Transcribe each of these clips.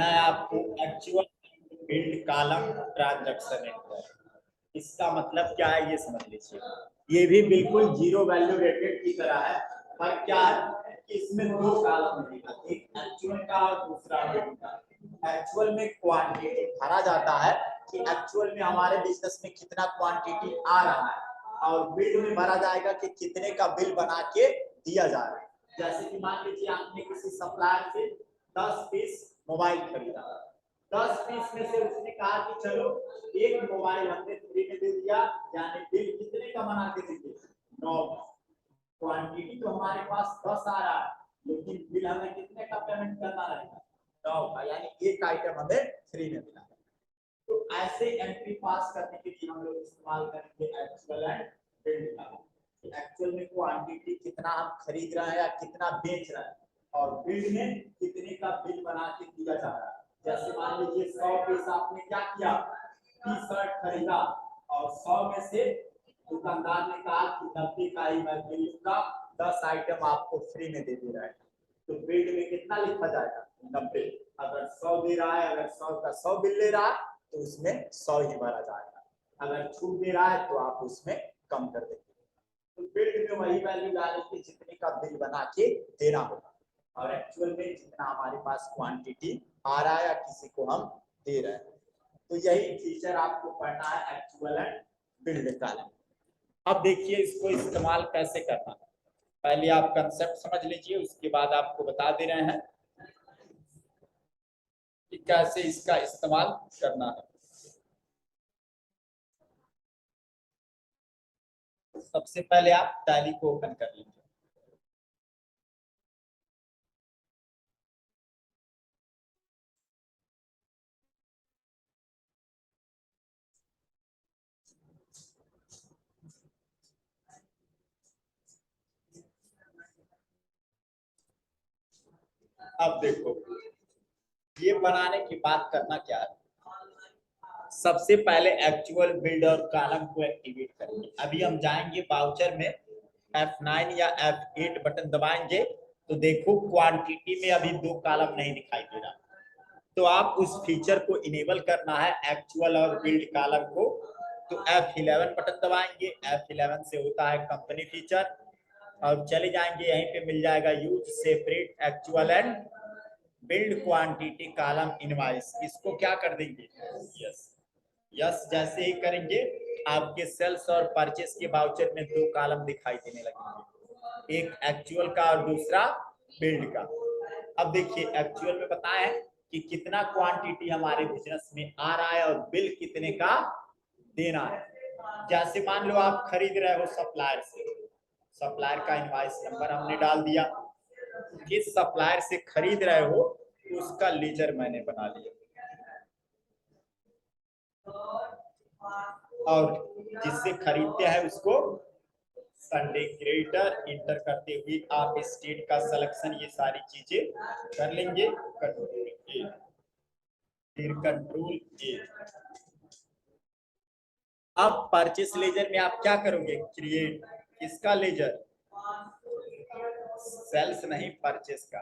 पढ़ना है आपको actual build column transaction enter. इसका मतलब क्या है ये समझ लीजिए। ये भी बिल्कुल जीरो वैल्यू रेटेड की तरह है, पर क्या है कि इसमें दो कॉलम मिलेगा, एक एक्चुअल का और दूसरा बिल्ड का। एक्चुअल में क्वांटिटी भरा जाता है कि एक्चुअल में हमारे बिजनेस में कितना क्वांटिटी आ रहा है, और बिल्ड में भरा जाएगा कि कितने का बिल बना के दिया जा रहा है। जैसे कि मान लीजिए आपने किसी सप्लायर से 10 पीस मोबाइल खरीदा, 10 पीस में से उसने कहा कि चलो एक मोबाइल हमने फ्री में दे दिया, यानी बिल कितने का बना के दीजिए 9। क्वांटिटी तो हमारे पास 10 आ रहा है, लेकिन बिल हमें कितने का पेमेंट करना रहेगा 9 का, यानी एक आइटम हमें फ्री में मिला। तो ऐसे एंट्री पास करने के लिए हम लोग इस्तेमाल करेंगे एक्चुअल एंड बिल्ड का। एक्चुअल में क्वांटिटी कितना हम खरीद रहे हैं या कितना बेच रहे हैं, और बिल्ड में कितने का बिल बना के दिया जा रहा है। जैसे मान लीजिए 100 पीस आपने क्या किया, टी शर्ट खरीदा, और 100 में से दुकानदार ने कहा कि 90 का ही मैं बिल लूंगा, 10 आइटम आपको फ्री में दे दे रहा है, तो बिल्ड में कितना लिखा जाएगा 90। अगर 100 दे रहा है, अगर 100 का 100 बिल ले रहा है तो उसमें 100 ही भरा जाएगा, अगर छूट दे रहा है तो आप उसमें कम कर देंगे। तो बिल्ड में वही वैल्यू डालेंगे जितने का बिल बना के देना होगा, और एक्चुअल में जितना हमारे पास क्वांटिटी आ रहा है या किसी को हम दे रहे हैं। तो यही फीचर आपको पढ़ना है एक्चुअल एंड बिल्ड का। अब देखिए इसको इस्तेमाल कैसे करना है। पहले आप कंसेप्ट समझ लीजिए, उसके बाद आपको बता दे रहे हैं कि कैसे इसका इस्तेमाल करना है। सबसे पहले आप टैली को ओपन कर लीजिए। अब देखो ये बनाने की बात करना क्या है। सबसे पहले एक्चुअल बिल्ड और कॉलम को एक्टिवेट करेंगे। अभी हम जाएंगे बाउचर में, F9 या F8 बटन दबाएंगे तो देखो क्वांटिटी में अभी दो कॉलम नहीं दिखाई दे रहा, तो आप उस फीचर को इनेबल करना है एक्चुअल और बिल्ड कॉलम को। तो F11 बटन दबाएंगे, F11 से होता है कंपनी फीचर, और चले जाएंगे यहीं पे मिल जाएगा use separate actual and build quantity column invoice. इसको क्या कर देंगे यस। यस जैसे ही करेंगे आपके सेल्स और परचेस के वाउचर में दो कॉलम दिखाई देने लगेंगे, एक एक्चुअल का और दूसरा बिल्ड का। अब देखिए एक्चुअल में बताया कि कितना क्वांटिटी हमारे बिजनेस में आ रहा है और बिल कितने का देना है। जैसे मान लो आप खरीद रहे हो सप्लायर से, सप्लायर का इनवॉइस नंबर हमने डाल दिया, किस सप्लायर से खरीद रहे हो उसका लेजर मैंने बना लिया, और जिससे खरीदते हैं उसको संडे क्रेडिटर इंटर करते हुए आप स्टेट का सिलेक्शन ये सारी चीजें कर लेंगे। कंट्रोल ए, फिर कंट्रोल ए। अब परचेस लेजर में आप क्या करोगे, क्रिएट किसका लेजर, सेल्स नहीं परचेस का,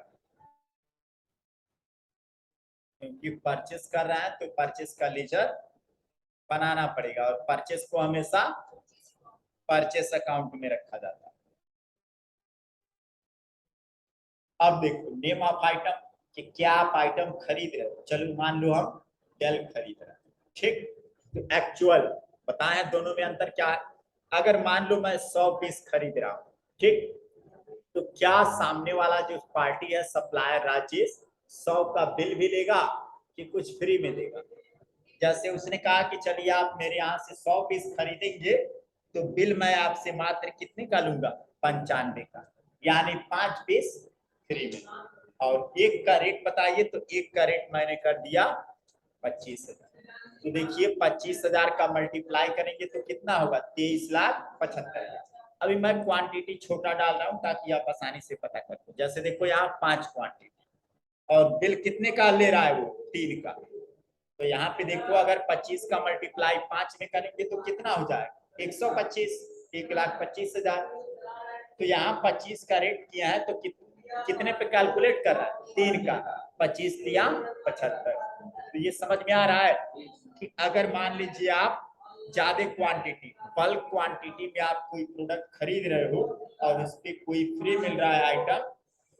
क्योंकि परचेस कर रहा है तो परचेस का लेजर बनाना पड़ेगा, और परचेस को हमेशा परचेस अकाउंट में रखा जाता है। अब देखो नेम ऑफ आइटम कि क्या आप आइटम खरीद रहे हो, चलो मान लो हम डेल खरीद रहे हैं, ठीक। तो एक्चुअल बताएं दोनों में अंतर क्या है। अगर मान लो मैं 100 पीस खरीद रहा हूँ, ठीक, तो क्या सामने वाला जो पार्टी है सप्लायर राजेश 100 का बिल भी देगा कि कुछ फ्री में देगा। जैसे उसने कहा कि चलिए आप मेरे यहाँ से 100 पीस खरीदेंगे तो बिल मैं आपसे मात्र कितने का लूंगा 95 का, यानी 5 पीस फ्री में, और एक का रेट बताइए, तो एक का रेट मैंने कर दिया 25,000। तो देखिए 25,000 का मल्टीप्लाई करेंगे तो कितना होगा 23,75,000। अभी मैं क्वांटिटी छोटा डाल रहा हूँ ताकि आप आसानी से पता कर दो। जैसे देखो यहाँ 5 क्वांटिटी, और बिल कितने का ले रहा है वो 3 का, तो यहाँ पे देखो अगर 25 का मल्टीप्लाई 5 में करेंगे तो कितना हो जाएगा 125, 1,25,000। तो यहाँ 25 का रेट किया है तो कितने पे कैलकुलेट कर रहा है 3 का, 25 या 75। तो ये समझ में आ रहा है कि अगर मान लीजिए आप ज्यादा क्वांटिटी, बल्क क्वांटिटी में आप कोई प्रोडक्ट खरीद रहे हो और उस पर कोई फ्री मिल रहा है आइटम,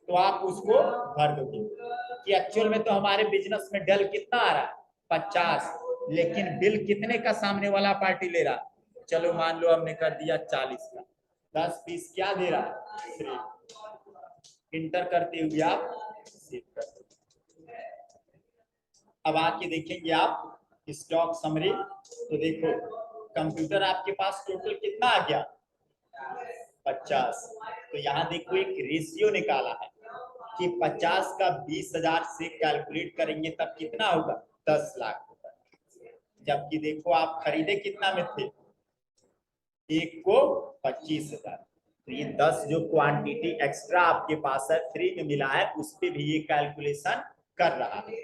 तो आप उसको भर दोगे कि एक्चुअल में तो हमारे बिजनेस में डल कितना आ रहा है 50, लेकिन बिल कितने का सामने वाला पार्टी ले रहा है, चलो मान लो हमने कर दिया 40 का, 10 पीस क्या दे रहा है फ्री। इंटर करते हुए आप सेव कर दो। अब आके देखेंगे आप स्टॉक समरी, तो देखो कंप्यूटर आपके पास टोटल कितना आ गया 50। तो यहाँ देखो एक रेशियो निकाला है कि 50 का 20,000 से कैलकुलेट करेंगे तब कितना होगा 10 लाख रुपए। जबकि देखो आप खरीदे कितना में थे, एक को 25,000। तो ये 10 जो क्वांटिटी एक्स्ट्रा आपके पास है फ्री में मिला है, उस पे भी ये कैलकुलेशन कर रहा है।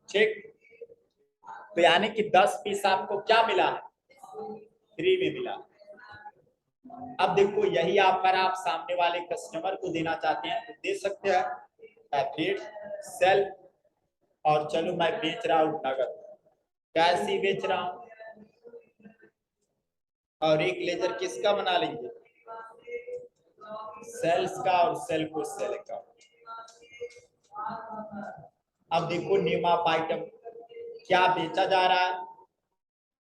ठीक, तो यानी कि 10 पीस आपको क्या मिला है फ्री में मिला। अब देखो यही अगर आप सामने वाले कस्टमर को देना चाहते हैं तो दे सकते हैं, एफिलिएट सेल। और चलो मैं बेच रहा हूं नगद, कैसे बेच रहा हूं, और एक लेजर किसका बना लेंगे सेल्स का, और सेल को सेल का। अब देखो नेम ऑफ आइटम क्या बेचा जा रहा है,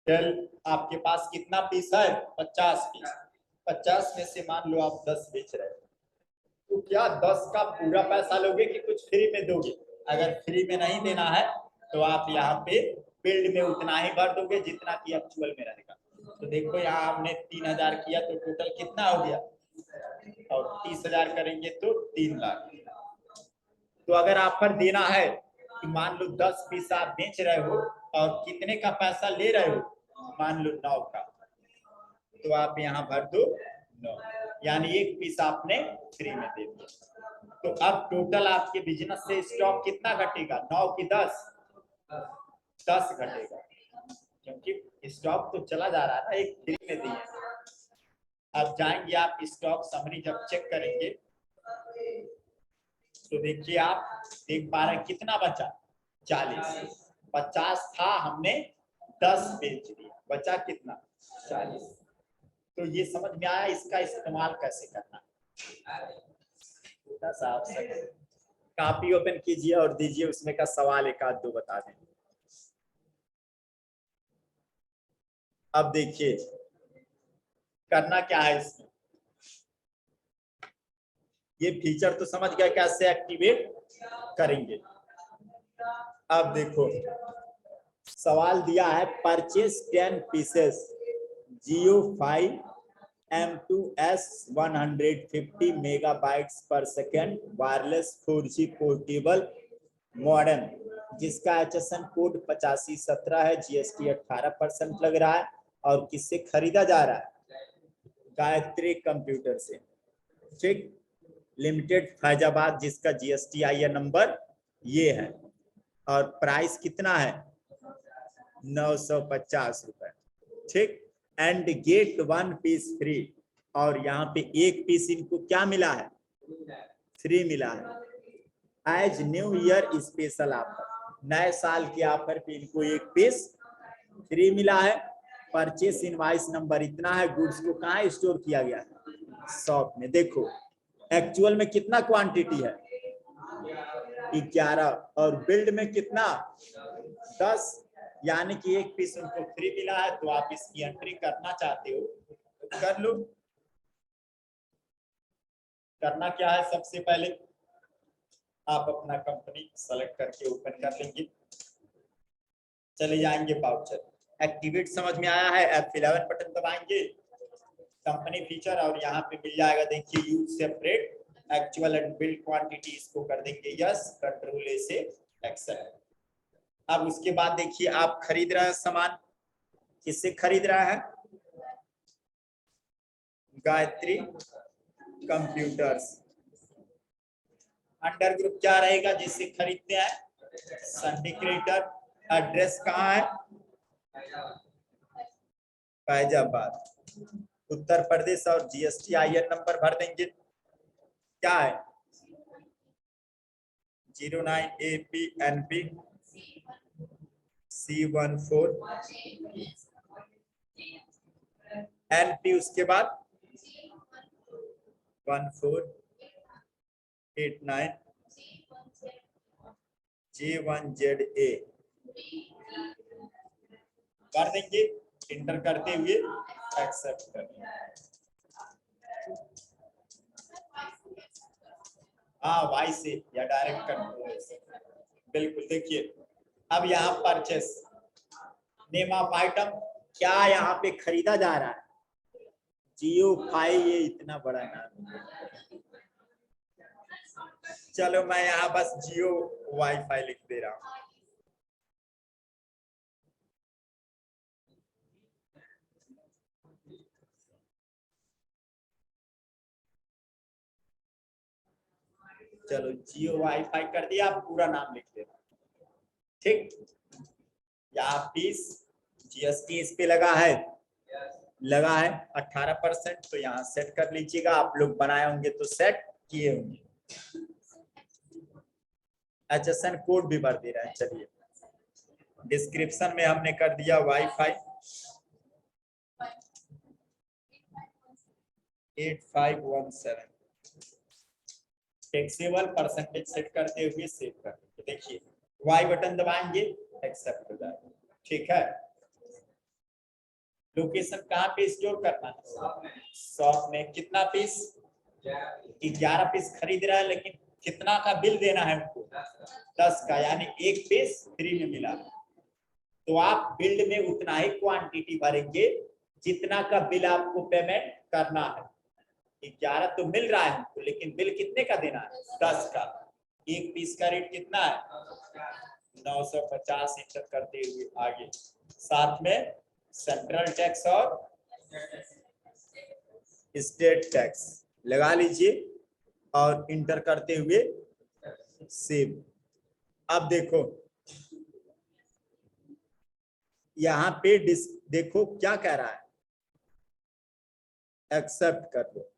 टेल आपके पास कितना पीस है 50 पीस, 50 में से मान लो आप 10 बेच रहे हैं, तो क्या 10 का पूरा पैसा लोगे कि कुछ फ्री में दोगे। अगर फ्री में नहीं देना है तो आप यहाँ पे बिल्ड में उतना ही भर दोगे जितना कि एक्चुअल में रहेगा। तो देखो यहाँ हमने 3,000 किया तो टोटल कितना हो गया, और 30,000 करेंगे तो 3 लाख। तो अगर ऑफर देना है कि मान लो 10 पीस आप बेच रहे हो और कितने का पैसा ले रहे हो, मान लो 9 का, तो आप यहाँ भर दो 9, यानी एक पीस आपने फ्री में दे दिया। तो अब टोटल आपके बिजनेस से स्टॉक कितना घटेगा, 9 की 10, 10 घटेगा, क्योंकि स्टॉक तो चला जा रहा है ना, एक फ्री में दिए। अब जाएंगे आप स्टॉक समरी जब चेक करेंगे तो देखिए आप देख पा रहे हैं कितना बचा 40, 50 था हमने 10 बेच दिया, बचा कितना 40। तो ये समझ में आया इसका इस्तेमाल कैसे करना। छोटा सा आप कॉपी ओपन कीजिए और दीजिए, उसमें का सवाल एक आध दो बता दें। अब देखिए करना क्या है इसमें, ये फीचर तो समझ गए कैसे एक्टिवेट करेंगे। अब देखो सवाल दिया है परचेज 10 पीसेस जियो 5 M2S 150 मेगाबाइट्स पर second wireless 4G portable modern, जिसका HSN कोड 8517 है, GST 18% लग रहा है, और किससे खरीदा जा रहा है गायत्री कंप्यूटर से। ठीक, लिमिटेड फैजाबाद, जिसका GSTIN नंबर ये है, और प्राइस कितना है 950 रुपए। ठीक, एंड गेट 1 पीस फ्री, और यहाँ पे एक पीस इनको क्या मिला है फ्री मिला है as new year special offer, नए साल के ऑफर पे इनको एक पीस फ्री मिला है। परचेस इनवाइस नंबर इतना है, गुड्स को कहाँ स्टोर किया गया है शॉप में। देखो एक्चुअल में कितना क्वांटिटी है 11, और बिल्ड में कितना 10, यानी कि एक पीस उनको फ्री मिला है। तो आप इसकी एंट्री करना चाहते हो तो कर लो। करना क्या है, सबसे पहले आप अपना कंपनी सेलेक्ट करके ओपन कर लेंगे, चले जाएंगे वाउचर, एक्टिवेट समझ में आया है, F11 बटन दबाएंगे, कंपनी फीचर, और यहाँ पे मिल जाएगा देखिए use separate actual and build quantity, इसको कर देंगे यस, कंट्रोल ए से एक्सेप्ट। अब उसके बाद देखिए आप खरीद रहे हैं सामान, किससे खरीद रहा है गायत्री कंप्यूटर्स। अंडर ग्रुप क्या रहेगा जिससे खरीदते हैं संडे क्रिएटर। एड्रेस कहाँ है फैजाबाद उत्तर प्रदेश, और GSTIN नंबर भर देंगे, क्या है 09APNP C14 NP, उसके बाद 1489 J1ZA कर देंगे। इंटर करते हुए एक्सेप्ट करेंगे। हाँ, वाई से या डायरेक्ट कंट्रोल से, बिल्कुल। देखिए अब यहाँ परचेस नेम ऑफ आइटम क्या यहाँ पे खरीदा जा रहा है, जियो फाई, ये इतना बड़ा नाम। चलो मैं यहाँ बस जियो वाईफाई लिख दे रहा हूँ। चलो जियो वाईफाई कर दिया, आप पूरा नाम लिख देना, ठीक। यहाँ फीस जीएसटी इस पे लगा है 18%, तो यहाँ सेट कर लीजिएगा। आप लोग बनाए होंगे तो सेट किए होंगे। HSN कोड भी भर दे रहा है। चलिए डिस्क्रिप्शन में हमने कर दिया वाईफाई 8517, टैक्सेबल परसेंटेज सेट करते हुए सेव कर देंगे। देखिए वाई बटन दबाएंगे, एक्सेप्ट हो जाएगा, ठीक है। लोकेशन कहाँ पे स्टोर करना है, शॉप में। कितना पीस, 11 पीस खरीद रहा है, लेकिन कितना का बिल देना है उनको, 10 का, यानी एक पीस फ्री में मिला। तो आप बिल्ड में उतना ही क्वांटिटी भरेंगे जितना का बिल आपको पेमेंट करना है। 11 तो मिल रहा है हमको, लेकिन बिल कितने का देना है, 10 का। एक पीस का रेट कितना है, 950 इंटर करते हुए आगे, साथ में सेंट्रल टैक्स और स्टेट टैक्स लगा लीजिए और इंटर करते हुए सेव। अब देखो यहाँ पे देखो क्या कह रहा है, एक्सेप्ट कर दो।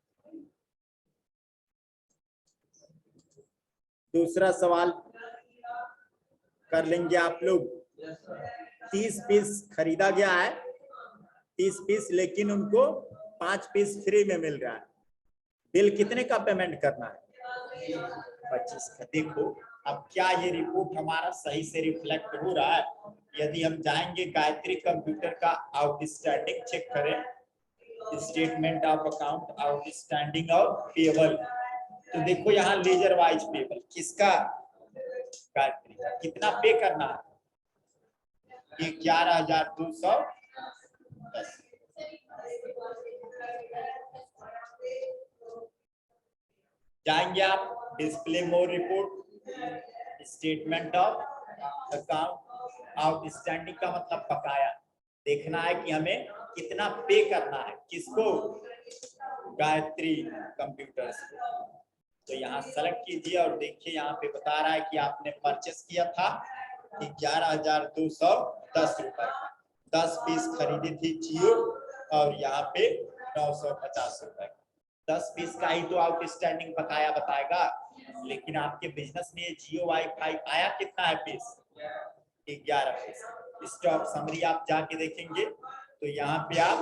दूसरा सवाल कर लेंगे आप लोग। 30 पीस खरीदा गया है, 30 पीस, लेकिन उनको 5 पीस फ्री में मिल रहा है। बिल कितने का पेमेंट करना है, 25 का। देखो अब क्या ये रिपोर्ट हमारा सही से रिफ्लेक्ट हो रहा है। यदि हम जाएंगे गायत्री कंप्यूटर का आउटस्टैंडिंग चेक करें, स्टेटमेंट ऑफ अकाउंट आउटस्टैंडिंग और पेबल, तो देखो यहाँ लेजर वाइज पेबल किसका, गायत्री का। कितना पे करना है, 11,210। जाएंगे आप display more report, statement of account outstanding का मतलब बकाया। देखना है कि हमें कितना पे करना है, किसको, गायत्री कंप्यूटर्स को। तो यहाँ सेलेक्ट कीजिए और देखिए यहाँ पे बता रहा है कि आपने परचेस किया था 11,210 रुपए, 10 पीस खरीदी थी जियो, और यहाँ पे 950 रुपए। 10 पीस का ही तो आउटस्टैंडिंग बकाया बताएगा, लेकिन आपके बिजनेस में जियो वाईफाई आया कितना है पीस, 11 पीस। स्टॉक समरी आप जाके देखेंगे तो यहाँ पे आप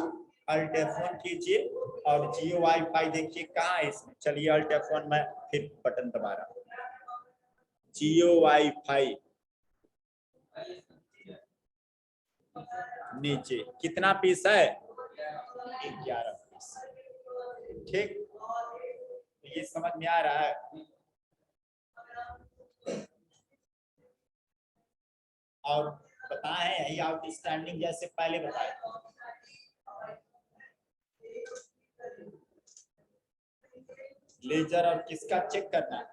अल्ट F1 कीजिए और जियो वाईफाई देखिए कहाँ है इसमें। चलिए अल्ट F1 में फिर बटन दबा रहा हूँ, जियो वाईफाई नीचे कितना पीस है, 11 पीस, ठीक। ये समझ में आ रहा है। और बताएं यही आउटस्टैंडिंग जैसे पहले बताए, लेजर और किसका चेक करना है,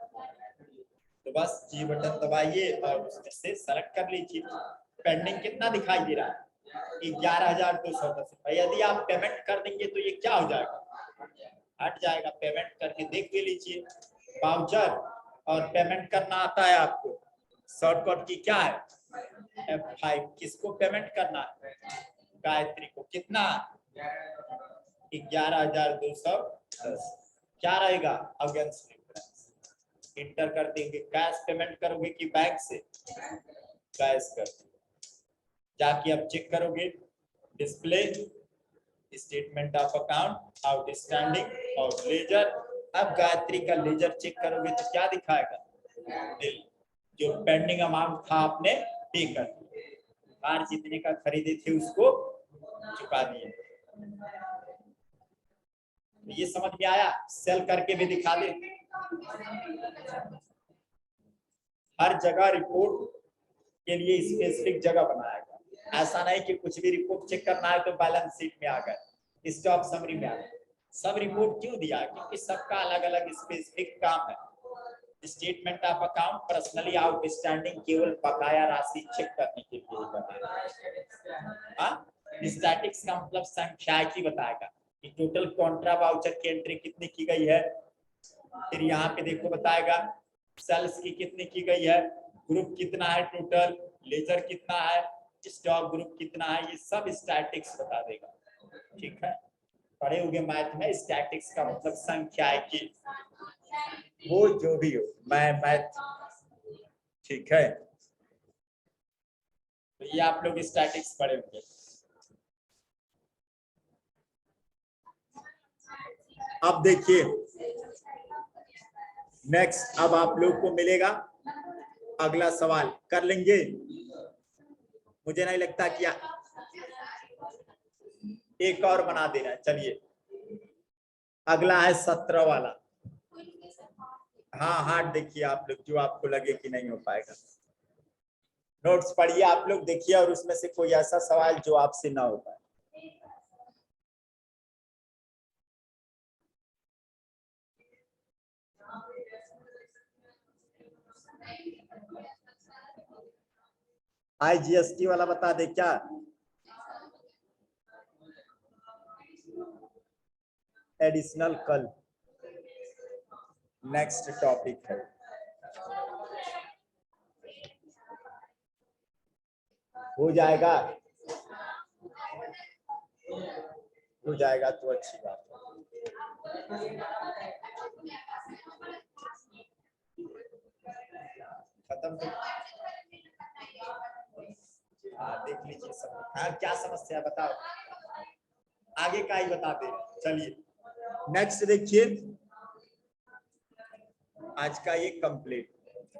तो बस जी बटन दबाइए और उसमें से सेलेक्ट कर लीजिए। पेंडिंग कितना दिखाई दे रहा है, 11,210 रुपए। यदि आप पेमेंट कर देंगे तो ये क्या हो जाएगा, हट जाएगा। पेमेंट करके देख भी लीजिए। वाउचर और पेमेंट करना आता है आपको, शॉर्टकट की क्या है, F5। किसको पेमेंट करना है, गायत्री को। कितना, 11,210। क्या रहेगा, अगेंस्ट डिफरेंस। इंटर कर देंगे। कैश पेमेंट करोगे कि बैंक से? कैश कर, जाके अब चेक करोगे display statement of account outstanding और लेजर। अब गायत्री का लेजर चेक करोगे तो क्या दिखाएगा? बिल, जो पेंडिंग अमाउंट था आपने पे कर दिया, कार जितने का खरीदे थे उसको चुका दिए। ये समझ में आया? सेल करके भी दिखा दे। हर जगह रिपोर्ट के लिए स्पेसिफिक जगह बनाया गया। ऐसा नहीं कि कुछ भी रिपोर्ट चेक करना है तो बैलेंस शीट में आ गए, स्टॉक समरी में आ गए। सब रिपोर्ट क्यों दिया? क्योंकि सबका अलग अलग स्पेसिफिक काम है। Statement of account personally outstanding केवल बकाया राशि चेक करने के लिए बनाया। स्टैटिक्स का मतलब संख्या की बताएगा कि टोटल कॉन्ट्रा वाउचर की एंट्री कितनी की गई है। फिर यहाँ पे देखो बताएगा सेल्स की कितनी की गई है, ग्रुप कितना है टोटल, लेजर कितना है, स्टॉक ग्रुप कितना है, ये सब स्टैटिक्स बता देगा। ठीक है, पढ़े होंगे मैथ में स्टैटिक्स का मतलब संख्या की, वो जो भी हो मैथ। ठीक है, तो ये आप लोग स्टैटिक्स पढ़े होंगे। अब देखिए नेक्स्ट, अब आप लोग को मिलेगा अगला सवाल, कर लेंगे? मुझे नहीं लगता कि एक और बना देना। चलिए अगला है 17 वाला। हाँ हाँ देखिए आप लोग, जो आपको लगे कि नहीं हो पाएगा नोट्स पढ़िए आप लोग, देखिए और उसमें से कोई ऐसा सवाल जो आपसे ना हो पाए। IGST वाला बता दे क्या? एडिशनल कल नेक्स्ट टॉपिक है। हो जाएगा, हो जाएगा तो अच्छी बात है। खत्म तो देख लीजिए सब। हाँ क्या समस्या बताओ, आगे का ही बता दे। चलिए नेक्स्ट देखिए, आज का ये कंप्लीट।